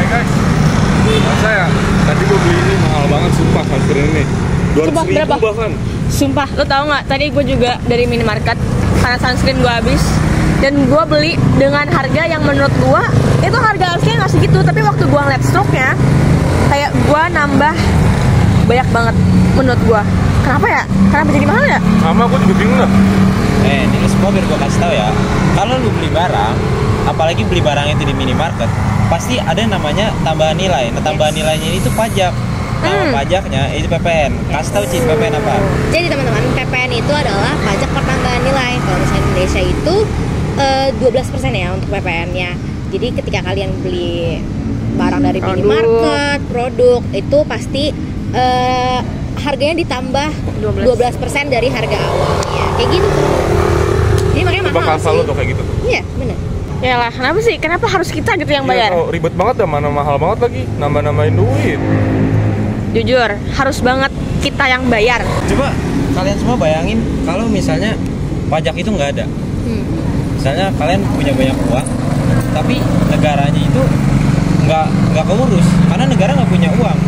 guys, masa ya? Tadi gue beli ini mahal banget, sumpah sunscreen ini. 200.000 bahkan. Sumpah, lo tau nggak? Tadi gue juga dari minimarket karena sunscreen gue habis dan gue beli dengan harga yang menurut gue itu harga aslinya nggak segitu, tapi waktu gue ngeliat stroke-nya kayak gue nambah banyak banget menurut gue. Kenapa ya? Kenapa jadi mahal ya? Sama, gue juga bingung lah. Ini lu semua biar gue kasih tau ya. Kalau lu beli barang, apalagi beli barang itu di minimarket, pasti ada namanya tambahan nilai. Nah, tambahan nilainya itu pajak. Nama pajaknya itu PPN. Kasih tau Ci, PPN apa? Jadi teman-teman, PPN itu adalah pajak pertambahan nilai. Kalau misalnya di Indonesia itu 12% ya untuk PPN-nya. Jadi ketika kalian beli barang dari minimarket, produk itu pasti harganya ditambah 12% dari harga awalnya. Kayak gitu. Jadi makanya mahal. Bakal selalu tuh kayak gitu. Iya, benar. Yalah, kenapa sih? Kenapa harus kita gitu yang bayar? Oh, ribet banget ya, mana mahal banget lagi, nambah-nambahin duit. Jujur, harus banget kita yang bayar. Coba kalian semua bayangin kalau misalnya pajak itu nggak ada. Misalnya kalian punya banyak uang, tapi negaranya itu nggak keurus karena negara nggak punya uang.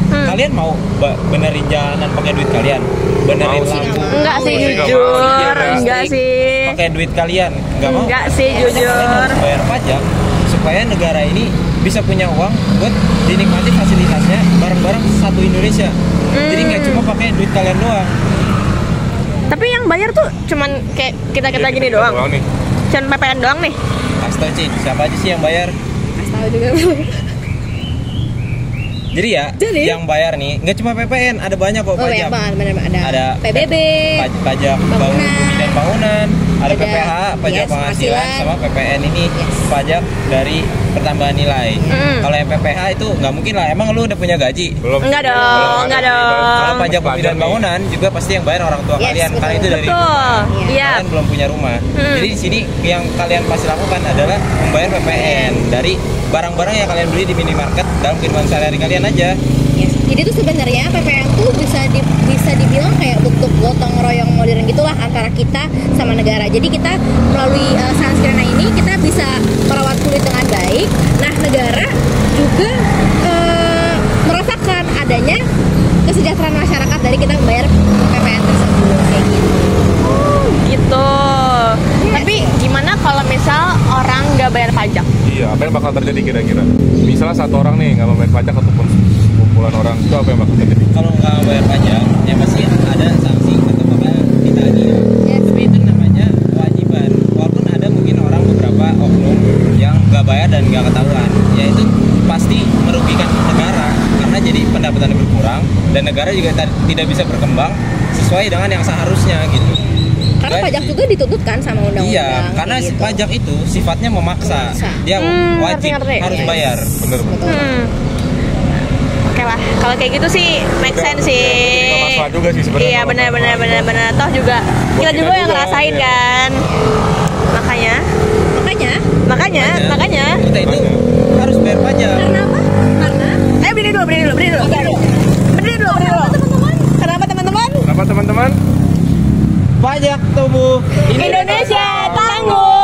Kalian mau benerin jalanan pakai duit kalian? Benerin lampu? Enggak sih, jujur. Enggak sih. Pakai duit kalian? Nggak mau? Enggak sih, jujur. Kalian harus bayar pajak supaya negara ini bisa punya uang buat dinikmati fasilitasnya bareng-bareng satu Indonesia. Jadi nggak cuma pakai duit kalian doang. Tapi yang bayar tuh cuman kayak kita gini doang. Cuman PPN doang nih. Kasih tau Ci, siapa aja sih yang bayar? Kasih tahu juga. Jadi ya, yang bayar nih nggak cuma PPN, ada banyak kok pajak. Ada PBB, pajak bumi dan bangunan, ada PPH, pajak penghasilan, sama PPN ini pajak dari pertambahan nilai. Kalau yang PPH itu nggak mungkin lah, emang lu udah punya gaji? Belum. Enggak dong. Kalau pajak bumi dan bangunan juga pasti yang bayar orang tua kalian, karena itu dari rumah. Kalian belum punya rumah. Jadi di sini yang kalian pasti lakukan adalah membayar PPN dari barang-barang yang kalian beli di minimarket dalam kehidupan sehari-hari kalian aja. Jadi tuh sebenarnya PPN tuh bisa dibilang kayak bentuk gotong royong modern gitulah antara kita sama negara. Jadi kita melalui sunscreen ini kita bisa merawat kulit dengan baik. Nah, negara juga merasakan adanya kesejahteraan masyarakat dari kita membayar PPN tersebut kayak gitu. Gitu. Tapi gimana kalau misal orang nggak bayar pajak? Iya, apa yang bakal terjadi kira-kira? Misalnya satu orang nih nggak membayar pajak ataupun kumpulan orang, itu apa yang bakal terjadi? Kalau nggak bayar pajak, ya pasti ada sanksi atau bakal ditagih. Tapi itu namanya kewajiban. Walaupun ada mungkin orang beberapa oknum yang nggak bayar dan nggak ketahuan, ya itu pasti merugikan negara karena jadi pendapatan berkurang dan negara juga tidak bisa berkembang sesuai dengan yang seharusnya gitu. Karena pajak juga dituntut kan sama undang-undang. Iya, karena gitu. pajak itu sifatnya memaksa. Dia wajib harus bayar. Bener. Oke lah, kalau kayak gitu sih make sense sih. Nggak masalah juga sih sebenarnya. Iya, benar. Toh juga kita juga yang ngerasain kan. Makanya Kita itu harus bayar pajak. Karena apa? Karena ayo berdiri dulu. Kenapa teman-teman? Kenapa teman-teman? Pajak tubuh Indonesia tangguh.